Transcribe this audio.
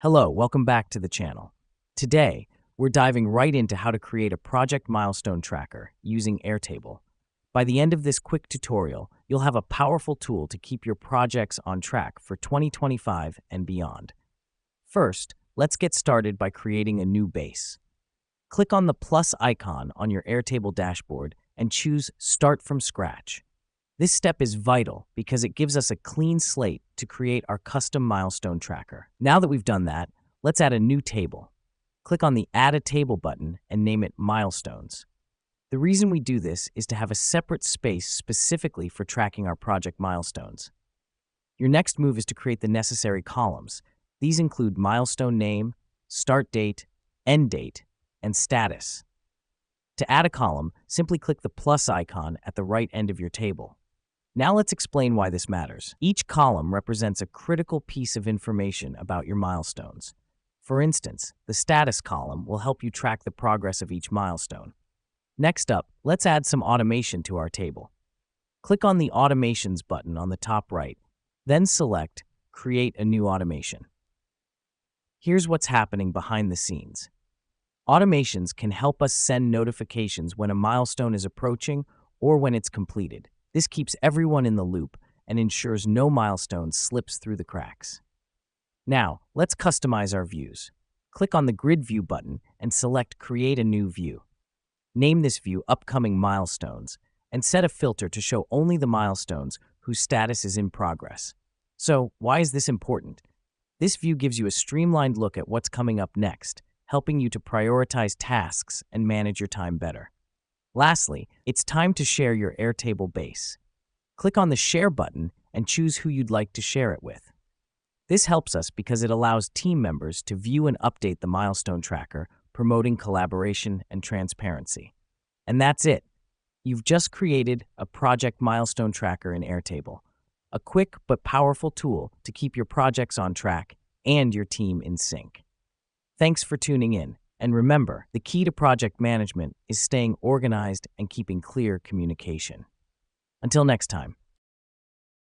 Hello, welcome back to the channel. Today, we're diving right into how to create a project milestone tracker using Airtable. By the end of this quick tutorial, you'll have a powerful tool to keep your projects on track for 2025 and beyond. First, let's get started by creating a new base. Click on the plus icon on your Airtable dashboard and choose Start from Scratch. This step is vital because it gives us a clean slate to create our custom milestone tracker. Now that we've done that, let's add a new table. Click on the Add a Table button and name it Milestones. The reason we do this is to have a separate space specifically for tracking our project milestones. Your next move is to create the necessary columns. These include milestone name, start date, end date, and status. To add a column, simply click the plus icon at the right end of your table. Now let's explain why this matters. Each column represents a critical piece of information about your milestones. For instance, the status column will help you track the progress of each milestone. Next up, let's add some automation to our table. Click on the Automations button on the top right, then select Create a new automation. Here's what's happening behind the scenes. Automations can help us send notifications when a milestone is approaching or when it's completed. This keeps everyone in the loop and ensures no milestone slips through the cracks. Now, let's customize our views. Click on the Grid View button and select Create a new view. Name this view Upcoming Milestones and set a filter to show only the milestones whose status is in progress. So, why is this important? This view gives you a streamlined look at what's coming up next, helping you to prioritize tasks and manage your time better. Lastly, it's time to share your Airtable base. Click on the Share button and choose who you'd like to share it with. This helps us because it allows team members to view and update the milestone tracker, promoting collaboration and transparency. And that's it. You've just created a project milestone tracker in Airtable, a quick but powerful tool to keep your projects on track and your team in sync. Thanks for tuning in. And remember, the key to project management is staying organized and keeping clear communication. Until next time.